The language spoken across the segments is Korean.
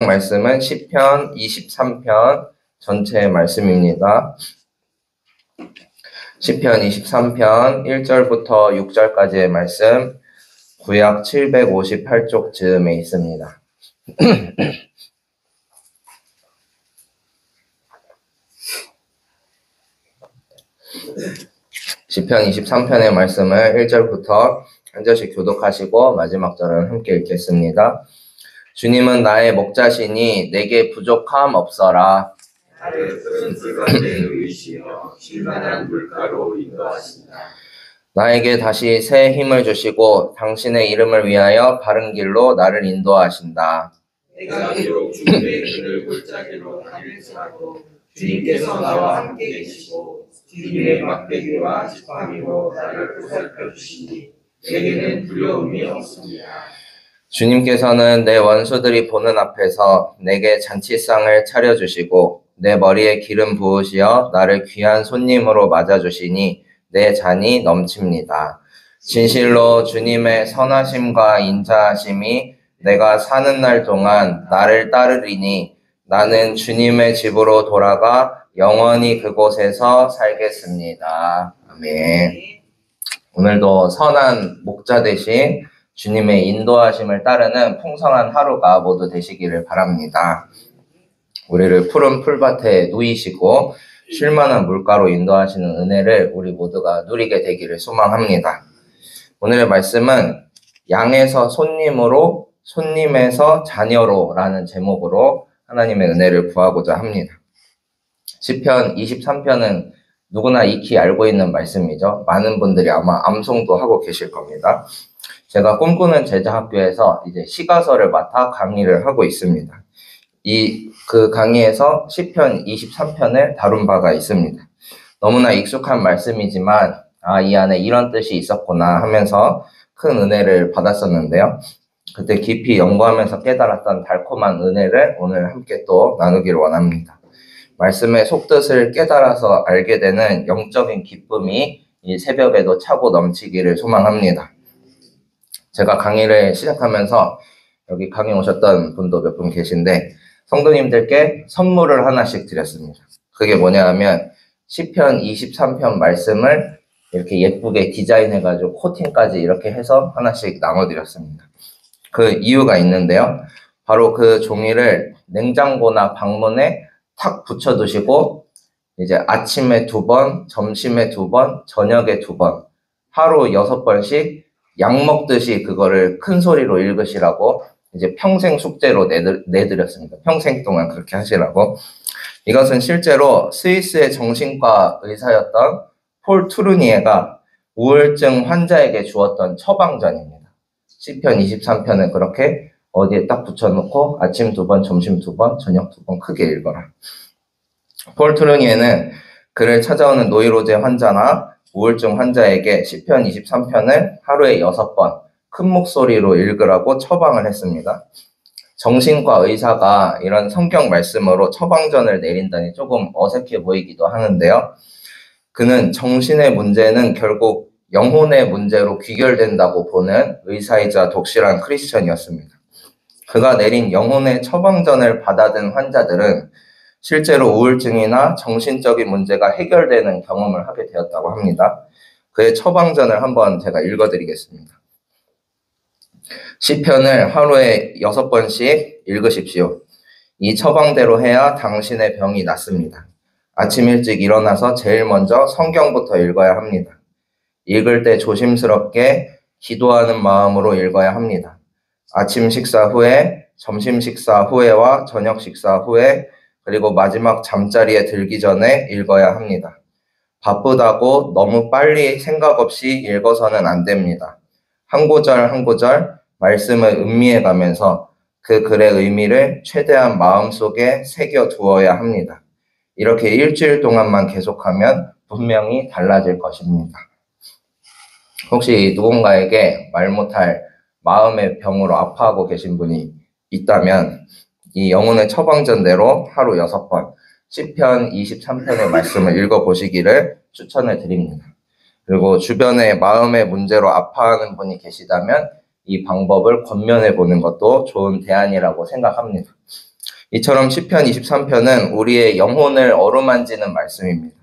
말씀은 시편 23편 전체의 말씀입니다. 시편 23편 1절부터 6절까지의 말씀, 구약 758쪽 즈음에 있습니다. 시편 23편의 말씀을 1절부터 한 절씩 교독하시고 마지막 절은 함께 읽겠습니다. 주님은 나의 목자시니 내게 부족함 없어라. 나를 푸른 풀밭에 누이시며 쉴만한 물가로 인도하신다. 나에게 다시 새 힘을 주시고 당신의 이름을 위하여 바른 길로 나를 인도하신다. 내가 비록 죽음의 그늘 골짜기로 다닐지라도 주님께서 나와 함께 계시고 주님의 막대기와 지팡이로 나를 보살펴 주시니 내게는 두려움이 없습니다. 주님께서는 내 원수들이 보는 앞에서 내게 잔치상을 차려주시고 내 머리에 기름 부으시어 나를 귀한 손님으로 맞아주시니 내 잔이 넘칩니다. 진실로 주님의 선하심과 인자하심이 내가 사는 날 동안 나를 따르리니 나는 주님의 집으로 돌아가 영원히 그곳에서 살겠습니다. 아멘. 오늘도 선한 목자 대신 주님의 인도하심을 따르는 풍성한 하루가 모두 되시기를 바랍니다. 우리를 푸른 풀밭에 누이시고 쉴만한 물가로 인도하시는 은혜를 우리 모두가 누리게 되기를 소망합니다. 오늘의 말씀은 양에서 손님으로, 손님에서 자녀로 라는 제목으로 하나님의 은혜를 구하고자 합니다. 시편 23편은 누구나 익히 알고 있는 말씀이죠. 많은 분들이 아마 암송도 하고 계실 겁니다. 제가 꿈꾸는 제자학교에서 이제 시가서를 맡아 강의를 하고 있습니다. 그 강의에서 시편 23편을 다룬 바가 있습니다. 너무나 익숙한 말씀이지만 이 안에 이런 뜻이 있었구나 하면서 큰 은혜를 받았었는데요. 그때 깊이 연구하면서 깨달았던 달콤한 은혜를 오늘 함께 또 나누기를 원합니다. 말씀의 속뜻을 깨달아서 알게 되는 영적인 기쁨이 이 새벽에도 차고 넘치기를 소망합니다. 제가 강의를 시작하면서 여기 강의 오셨던 분도 몇 분 계신데 성도님들께 선물을 하나씩 드렸습니다. 그게 뭐냐 하면 시편 23편 말씀을 이렇게 예쁘게 디자인해가지고 코팅까지 이렇게 해서 하나씩 나눠드렸습니다. 그 이유가 있는데요. 바로 그 종이를 냉장고나 방문에 탁 붙여두시고 이제 아침에 2번, 점심에 2번, 저녁에 2번, 하루 6번씩 약 먹듯이 그거를 큰 소리로 읽으시라고 이제 평생 숙제로 내드렸습니다. 평생 동안 그렇게 하시라고. 이것은 실제로 스위스의 정신과 의사였던 폴 투르니에가 우울증 환자에게 주었던 처방전입니다. 시편 23편은 그렇게 어디에 딱 붙여놓고 아침 2번, 점심 2번, 저녁 2번 크게 읽어라. 폴 투르니에는 그를 찾아오는 노이로제 환자나 우울증 환자에게 시편 23편을 하루에 6번 큰 목소리로 읽으라고 처방을 했습니다. 정신과 의사가 이런 성경 말씀으로 처방전을 내린다니 조금 어색해 보이기도 하는데요. 그는 정신의 문제는 결국 영혼의 문제로 귀결된다고 보는 의사이자 독실한 크리스천이었습니다. 그가 내린 영혼의 처방전을 받아든 환자들은 실제로 우울증이나 정신적인 문제가 해결되는 경험을 하게 되었다고 합니다. 그의 처방전을 한번 제가 읽어드리겠습니다. 시편을 하루에 6번씩 읽으십시오. 이 처방대로 해야 당신의 병이 낫습니다. 아침 일찍 일어나서 제일 먼저 성경부터 읽어야 합니다. 읽을 때 조심스럽게 기도하는 마음으로 읽어야 합니다. 아침 식사 후에, 점심 식사 후에와 저녁 식사 후에, 그리고 마지막 잠자리에 들기 전에 읽어야 합니다. 바쁘다고 너무 빨리 생각 없이 읽어서는 안 됩니다. 한 구절 한 구절 말씀을 음미해 가면서 그 글의 의미를 최대한 마음속에 새겨 두어야 합니다. 이렇게 일주일 동안만 계속하면 분명히 달라질 것입니다. 혹시 누군가에게 말 못할 마음의 병으로 아파하고 계신 분이 있다면 이 영혼의 처방전대로 하루 6번 시편 23편의 말씀을 읽어보시기를 추천을 드립니다. 그리고 주변에 마음의 문제로 아파하는 분이 계시다면 이 방법을 권면해 보는 것도 좋은 대안이라고 생각합니다. 이처럼 시편 23편은 우리의 영혼을 어루만지는 말씀입니다.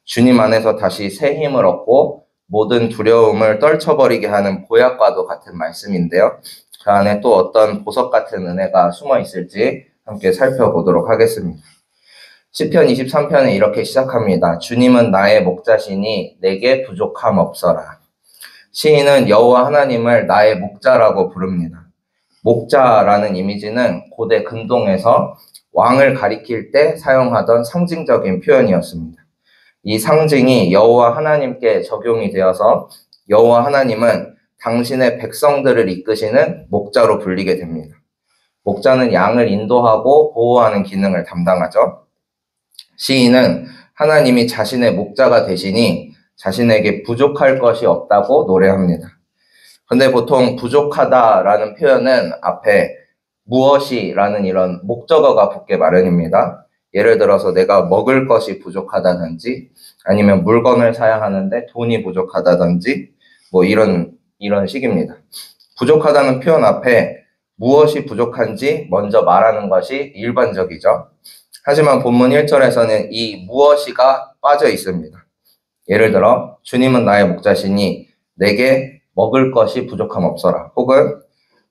주님 안에서 다시 새 힘을 얻고 모든 두려움을 떨쳐버리게 하는 보약과도 같은 말씀인데요. 그 안에 또 어떤 보석 같은 은혜가 숨어 있을지 함께 살펴보도록 하겠습니다. 시편 23편은 이렇게 시작합니다. 주님은 나의 목자시니 내게 부족함 없어라. 시인은 여호와 하나님을 나의 목자라고 부릅니다. 목자라는 이미지는 고대 근동에서 왕을 가리킬 때 사용하던 상징적인 표현이었습니다. 이 상징이 여호와 하나님께 적용이 되어서 여호와 하나님은 당신의 백성들을 이끄시는 목자로 불리게 됩니다. 목자는 양을 인도하고 보호하는 기능을 담당하죠. 시인은 하나님이 자신의 목자가 되시니 자신에게 부족할 것이 없다고 노래합니다. 근데 보통 부족하다라는 표현은 앞에 무엇이라는 이런 목적어가 붙게 마련입니다. 예를 들어서 내가 먹을 것이 부족하다든지 아니면 물건을 사야 하는데 돈이 부족하다든지 뭐 이런 식입니다. 부족하다는 표현 앞에 무엇이 부족한지 먼저 말하는 것이 일반적이죠. 하지만 본문 1절에서는 이 무엇이가 빠져 있습니다. 예를 들어 주님은 나의 목자시니 내게 먹을 것이 부족함 없어라. 혹은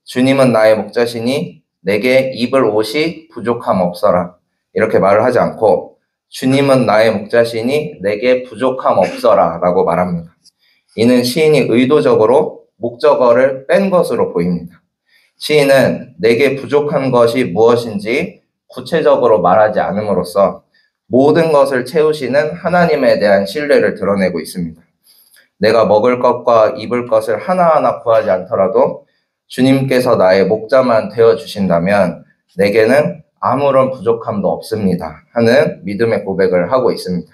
주님은 나의 목자시니 내게 입을 옷이 부족함 없어라. 이렇게 말을 하지 않고 주님은 나의 목자시니 내게 부족함 없어라 라고 말합니다. 이는 시인이 의도적으로 목적어를 뺀 것으로 보입니다. 시인은 내게 부족한 것이 무엇인지 구체적으로 말하지 않음으로써 모든 것을 채우시는 하나님에 대한 신뢰를 드러내고 있습니다. 내가 먹을 것과 입을 것을 하나하나 구하지 않더라도 주님께서 나의 목자만 되어주신다면 내게는 아무런 부족함도 없습니다 하는 믿음의 고백을 하고 있습니다.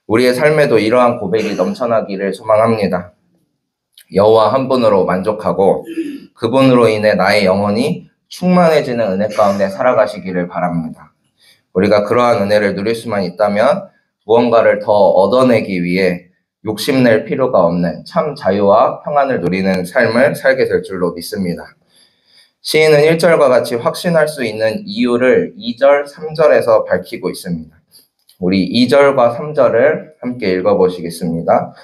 우리의 삶에도 이러한 고백이 넘쳐나기를 소망합니다. 여호와 한 분으로 만족하고 그분으로 인해 나의 영혼이 충만해지는 은혜 가운데 살아가시기를 바랍니다. 우리가 그러한 은혜를 누릴 수만 있다면 무언가를 더 얻어내기 위해 욕심낼 필요가 없는 참 자유와 평안을 누리는 삶을 살게 될 줄로 믿습니다. 시인은 1절과 같이 확신할 수 있는 이유를 2절, 3절에서 밝히고 있습니다. 우리 2절과 3절을 함께 읽어보시겠습니다.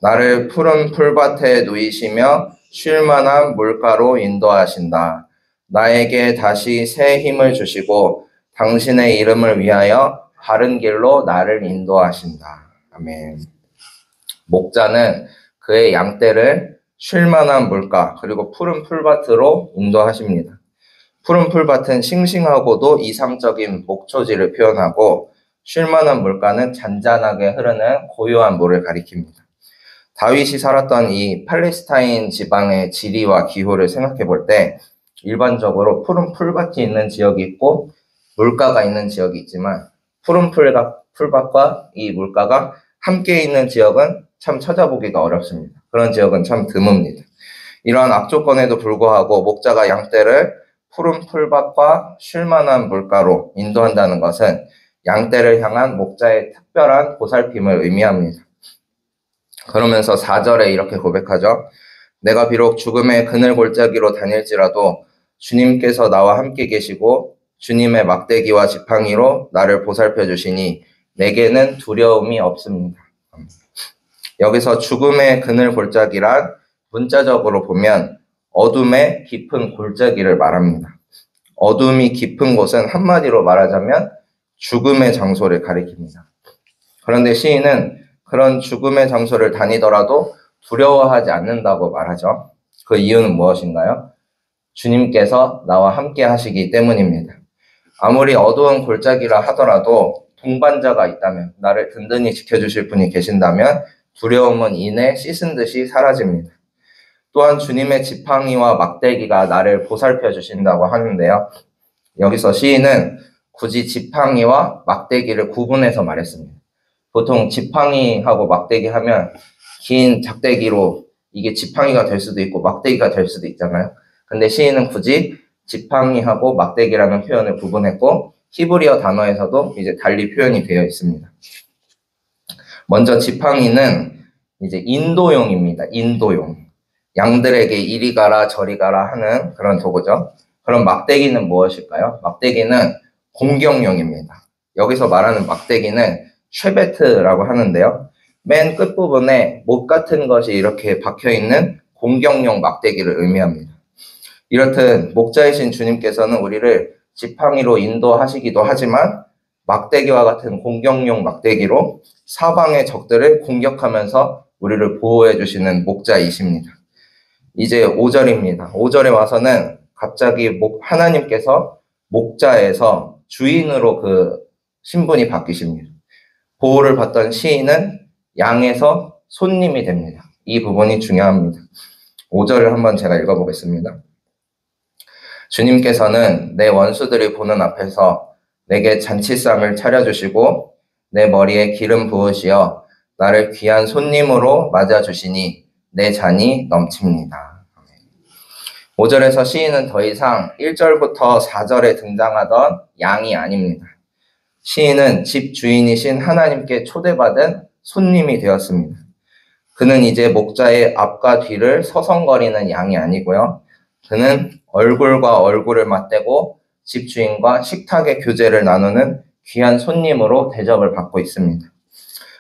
나를 푸른 풀밭에 누이시며 쉴 만한 물가로 인도하신다. 나에게 다시 새 힘을 주시고 당신의 이름을 위하여 바른 길로 나를 인도하신다. 아멘. 목자는 그의 양떼를 쉴 만한 물가 그리고 푸른 풀밭으로 인도하십니다. 푸른 풀밭은 싱싱하고도 이상적인 목초지를 표현하고 쉴 만한 물가는 잔잔하게 흐르는 고요한 물을 가리킵니다. 다윗이 살았던 이 팔레스타인 지방의 지리와 기후를 생각해 볼 때 일반적으로 푸른 풀밭이 있는 지역이 있고 물가가 있는 지역이 있지만 푸른 풀밭과 이 물가가 함께 있는 지역은 참 찾아보기가 어렵습니다. 그런 지역은 참 드뭅니다. 이러한 악조건에도 불구하고 목자가 양떼를 푸른 풀밭과 쉴만한 물가로 인도한다는 것은 양떼를 향한 목자의 특별한 보살핌을 의미합니다. 그러면서 4절에 이렇게 고백하죠. 내가 비록 죽음의 그늘 골짜기로 다닐지라도 주님께서 나와 함께 계시고 주님의 막대기와 지팡이로 나를 보살펴 주시니 내게는 두려움이 없습니다. 여기서 죽음의 그늘 골짜기란 문자적으로 보면 어둠의 깊은 골짜기를 말합니다. 어둠이 깊은 곳은 한마디로 말하자면 죽음의 장소를 가리킵니다. 그런데 시인은 그런 죽음의 장소를 다니더라도 두려워하지 않는다고 말하죠. 그 이유는 무엇인가요? 주님께서 나와 함께 하시기 때문입니다. 아무리 어두운 골짜기라 하더라도 동반자가 있다면, 나를 든든히 지켜주실 분이 계신다면 두려움은 이내 씻은 듯이 사라집니다. 또한 주님의 지팡이와 막대기가 나를 보살펴 주신다고 하는데요. 여기서 시인은 굳이 지팡이와 막대기를 구분해서 말했습니다. 보통 지팡이하고 막대기 하면 긴 작대기로 이게 지팡이가 될 수도 있고 막대기가 될 수도 있잖아요. 근데 시인은 굳이 지팡이하고 막대기라는 표현을 구분했고 히브리어 단어에서도 이제 달리 표현이 되어 있습니다. 먼저 지팡이는 이제 인도용입니다. 인도용. 양들에게 이리 가라 저리 가라 하는 그런 도구죠. 그럼 막대기는 무엇일까요? 막대기는 공격용입니다. 여기서 말하는 막대기는 쉐베트라고 하는데요. 맨 끝부분에 못 같은 것이 이렇게 박혀있는 공격용 막대기를 의미합니다. 이렇듯 목자이신 주님께서는 우리를 지팡이로 인도하시기도 하지만 막대기와 같은 공격용 막대기로 사방의 적들을 공격하면서 우리를 보호해 주시는 목자이십니다. 이제 5절입니다. 5절에 와서는 갑자기 하나님께서 목자에서 주인으로 그 신분이 바뀌십니다. 보호를 받던 시인은 양에서 손님이 됩니다. 이 부분이 중요합니다. 5절을 한번 제가 읽어보겠습니다. 주님께서는 내 원수들이 보는 앞에서 내게 잔치상을 차려주시고 내 머리에 기름 부으시어 나를 귀한 손님으로 맞아주시니 내 잔이 넘칩니다. 5절에서 시인은 더 이상 1절부터 4절에 등장하던 양이 아닙니다. 시인은 집 주인이신 하나님께 초대받은 손님이 되었습니다. 그는 이제 목자의 앞과 뒤를 서성거리는 양이 아니고요. 그는 얼굴과 얼굴을 맞대고 집주인과 식탁의 교제를 나누는 귀한 손님으로 대접을 받고 있습니다.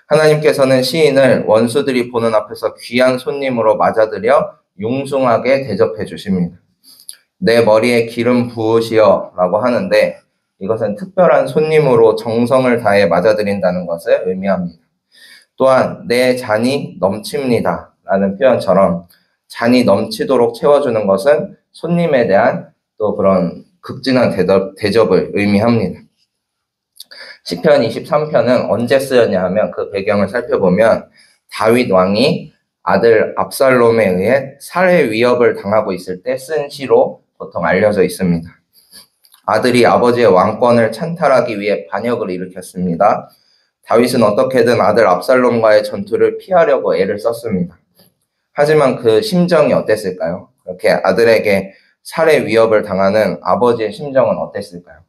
하나님께서는 시인을 원수들이 보는 앞에서 귀한 손님으로 맞아들여 융숭하게 대접해 주십니다. 내 머리에 기름 부으시어 라고 하는데 이것은 특별한 손님으로 정성을 다해 맞아들인다는 것을 의미합니다. 또한 내 잔이 넘칩니다 라는 표현처럼 잔이 넘치도록 채워주는 것은 손님에 대한 또 그런 극진한 대접을 의미합니다. 시편 23편은 언제 쓰였냐 하면 그 배경을 살펴보면 다윗 왕이 아들 압살롬에 의해 살해 위협을 당하고 있을 때 쓴 시로 보통 알려져 있습니다. 아들이 아버지의 왕권을 찬탈하기 위해 반역을 일으켰습니다. 다윗은 어떻게든 아들 압살롬과의 전투를 피하려고 애를 썼습니다. 하지만 그 심정이 어땠을까요? 그렇게 아들에게 살해 위협을 당하는 아버지의 심정은 어땠을까요?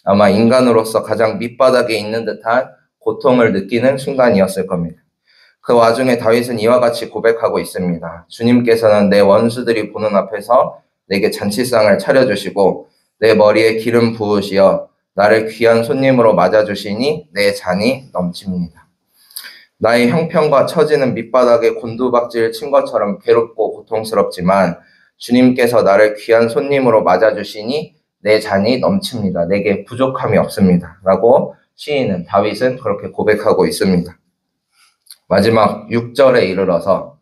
아마 인간으로서 가장 밑바닥에 있는 듯한 고통을 느끼는 순간이었을 겁니다. 그 와중에 다윗은 이와 같이 고백하고 있습니다. 주님께서는 내 원수들이 보는 앞에서 내게 잔치상을 차려주시고 내 머리에 기름 부으시어 나를 귀한 손님으로 맞아주시니 내 잔이 넘칩니다. 나의 형편과 처지는 밑바닥에 곤두박질 친 것처럼 괴롭고 고통스럽지만 주님께서 나를 귀한 손님으로 맞아주시니 내 잔이 넘칩니다. 내게 부족함이 없습니다. 라고 시인은 다윗은 그렇게 고백하고 있습니다. 마지막 6절에 이르러서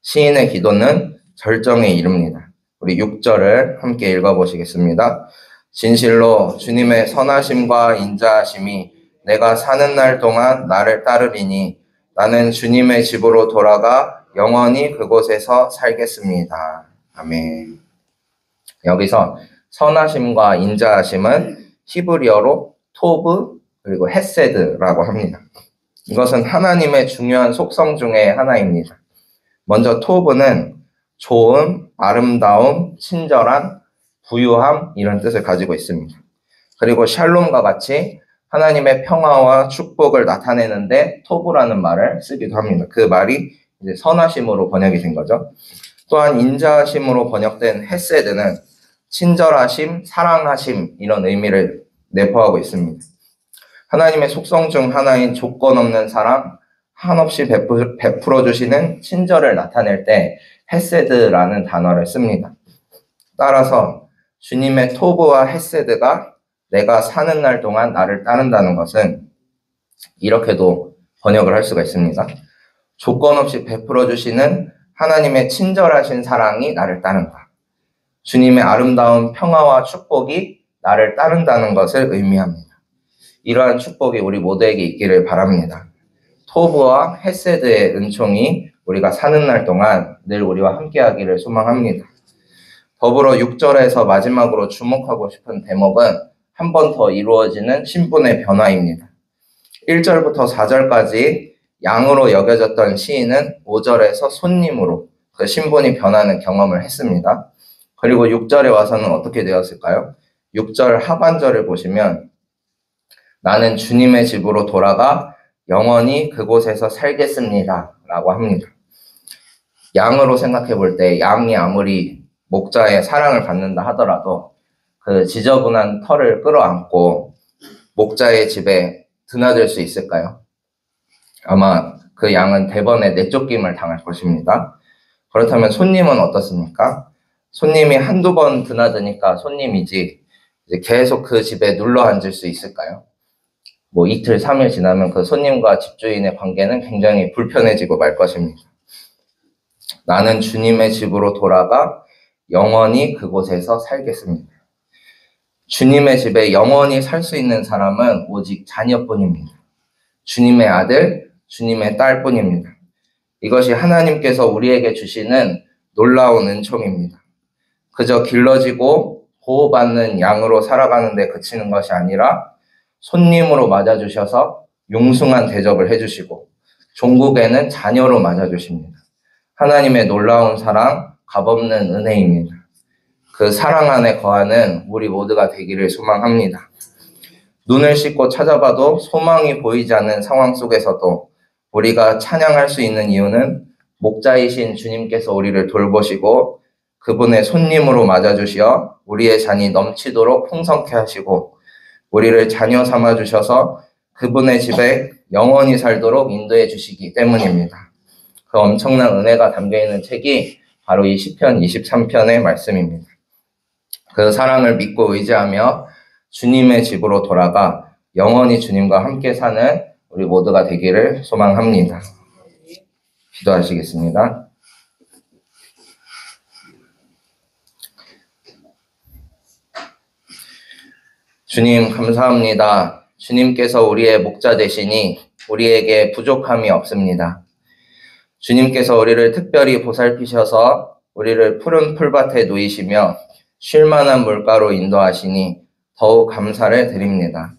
시인의 기도는 절정에 이릅니다. 우리 6절을 함께 읽어보시겠습니다. 진실로 주님의 선하심과 인자하심이 내가 사는 날 동안 나를 따르리니 나는 주님의 집으로 돌아가 영원히 그곳에서 살겠습니다. 아멘. 여기서 선하심과 인자하심은 히브리어로 토브 그리고 헤세드라고 합니다. 이것은 하나님의 중요한 속성 중에 하나입니다. 먼저 토브는 좋음, 아름다움, 친절한, 부유함 이런 뜻을 가지고 있습니다. 그리고 샬롬과 같이 하나님의 평화와 축복을 나타내는데 토브라는 말을 쓰기도 합니다. 그 말이 이제 선하심으로 번역이 된 거죠. 또한 인자하심으로 번역된 헤세드는 친절하심, 사랑하심 이런 의미를 내포하고 있습니다. 하나님의 속성 중 하나인 조건 없는 사랑, 한없이 베풀어 주시는 친절을 나타낼 때 헤세드라는 단어를 씁니다. 따라서 주님의 토브와 헤세드가 내가 사는 날 동안 나를 따른다는 것은 이렇게도 번역을 할 수가 있습니다. 조건 없이 베풀어 주시는 하나님의 친절하신 사랑이 나를 따른다. 주님의 아름다운 평화와 축복이 나를 따른다는 것을 의미합니다. 이러한 축복이 우리 모두에게 있기를 바랍니다. 토브와 헤세드의 은총이 우리가 사는 날 동안 늘 우리와 함께하기를 소망합니다. 더불어 6절에서 마지막으로 주목하고 싶은 대목은 한 번 더 이루어지는 신분의 변화입니다. 1절부터 4절까지 양으로 여겨졌던 시인은 5절에서 손님으로 그 신분이 변하는 경험을 했습니다. 그리고 6절에 와서는 어떻게 되었을까요? 6절 하반절을 보시면 나는 주님의 집으로 돌아가 영원히 그곳에서 살겠습니다. 라고 합니다. 양으로 생각해 볼 때 양이 아무리 목자의 사랑을 받는다 하더라도 그 지저분한 털을 끌어안고 목자의 집에 드나들 수 있을까요? 아마 그 양은 대번에 내쫓김을 당할 것입니다. 그렇다면 손님은 어떻습니까? 손님이 한두 번 드나드니까 손님이지 이제 계속 그 집에 눌러 앉을 수 있을까요? 뭐 이틀, 3일 지나면 그 손님과 집주인의 관계는 굉장히 불편해지고 말 것입니다. 나는 주님의 집으로 돌아가 영원히 그곳에서 살겠습니다. 주님의 집에 영원히 살 수 있는 사람은 오직 자녀뿐입니다. 주님의 아들, 주님의 딸뿐입니다. 이것이 하나님께서 우리에게 주시는 놀라운 은총입니다. 그저 길러지고 보호받는 양으로 살아가는 데 그치는 것이 아니라 손님으로 맞아주셔서 융숭한 대접을 해주시고 종국에는 자녀로 맞아주십니다. 하나님의 놀라운 사랑, 값없는 은혜입니다. 그 사랑 안에 거하는 우리 모두가 되기를 소망합니다. 눈을 씻고 찾아봐도 소망이 보이지 않는 상황 속에서도 우리가 찬양할 수 있는 이유는 목자이신 주님께서 우리를 돌보시고 그분의 손님으로 맞아주시어 우리의 잔이 넘치도록 풍성케 하시고 우리를 자녀 삼아 주셔서 그분의 집에 영원히 살도록 인도해 주시기 때문입니다. 그 엄청난 은혜가 담겨있는 책이 바로 이 시편 23편의 말씀입니다. 그 사랑을 믿고 의지하며 주님의 집으로 돌아가 영원히 주님과 함께 사는 우리 모두가 되기를 소망합니다. 기도하시겠습니다. 주님 감사합니다. 주님께서 우리의 목자 되시니 우리에게 부족함이 없습니다. 주님께서 우리를 특별히 보살피셔서 우리를 푸른 풀밭에 누이시며 쉴만한 물가로 인도하시니 더욱 감사를 드립니다.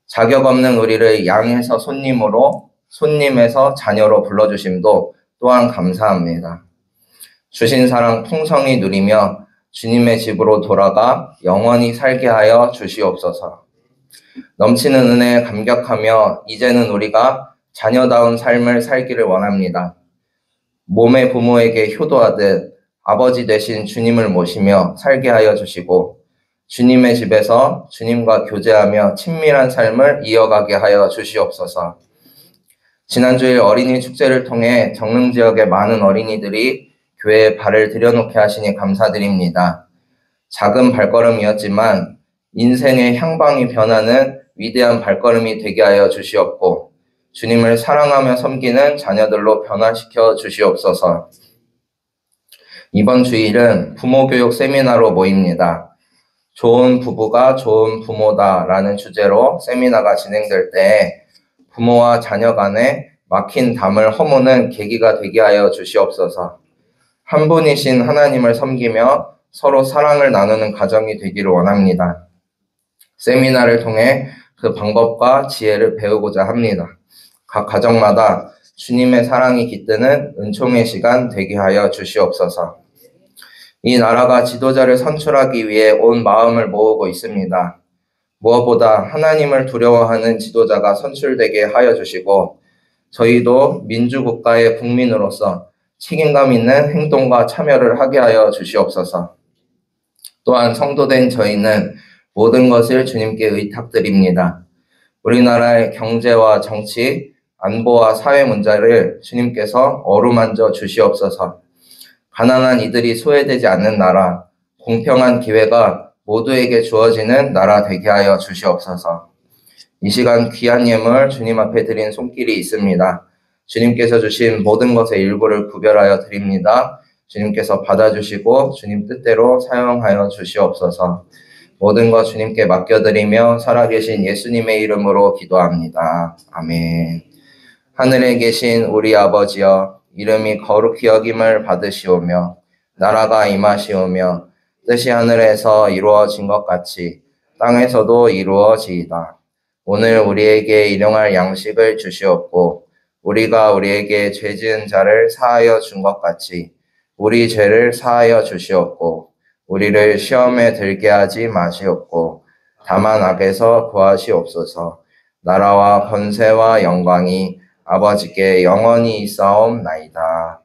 자격 없는 우리를 양에서 손님으로, 손님에서 자녀로 불러주심도 또한 감사합니다. 주신 사랑 풍성히 누리며 주님의 집으로 돌아가 영원히 살게 하여 주시옵소서. 넘치는 은혜에 감격하며 이제는 우리가 자녀다운 삶을 살기를 원합니다. 몸의 부모에게 효도하듯 아버지 되신 주님을 모시며 살게 하여 주시고 주님의 집에서 주님과 교제하며 친밀한 삶을 이어가게 하여 주시옵소서. 지난주일 어린이 축제를 통해 정릉지역의 많은 어린이들이 교회에 발을 들여놓게 하시니 감사드립니다. 작은 발걸음이었지만 인생의 향방이 변하는 위대한 발걸음이 되게 하여 주시옵고 주님을 사랑하며 섬기는 자녀들로 변화시켜 주시옵소서. 이번 주일은 부모교육 세미나로 모입니다. 좋은 부부가 좋은 부모다라는 주제로 세미나가 진행될 때 부모와 자녀 간에 막힌 담을 허무는 계기가 되게 하여 주시옵소서. 한 분이신 하나님을 섬기며 서로 사랑을 나누는 가정이 되기를 원합니다. 세미나를 통해 그 방법과 지혜를 배우고자 합니다. 각 가정마다 주님의 사랑이 깃드는 은총의 시간 되게 하여 주시옵소서. 이 나라가 지도자를 선출하기 위해 온 마음을 모으고 있습니다. 무엇보다 하나님을 두려워하는 지도자가 선출되게 하여 주시고 저희도 민주국가의 국민으로서 책임감 있는 행동과 참여를 하게 하여 주시옵소서. 또한 성도된 저희는 모든 것을 주님께 의탁드립니다. 우리나라의 경제와 정치, 안보와 사회 문제를 주님께서 어루만져 주시옵소서. 가난한 이들이 소외되지 않는 나라, 공평한 기회가 모두에게 주어지는 나라 되게 하여 주시옵소서. 이 시간 귀한 예물 주님 앞에 드린 손길이 있습니다. 주님께서 주신 모든 것의 일부를 구별하여 드립니다. 주님께서 받아주시고 주님 뜻대로 사용하여 주시옵소서. 모든 것 주님께 맡겨드리며 살아계신 예수님의 이름으로 기도합니다. 아멘. 하늘에 계신 우리 아버지여, 이름이 거룩히 여김을 받으시오며 나라가 임하시오며 뜻이 하늘에서 이루어진 것 같이 땅에서도 이루어지이다. 오늘 우리에게 일용할 양식을 주시옵고 우리가 우리에게 죄 지은 자를 사하여 준 것 같이 우리 죄를 사하여 주시옵고 우리를 시험에 들게 하지 마시옵고 다만 악에서 구하시옵소서. 나라와 권세와 영광이 아버지께 영원히 있사옵나이다.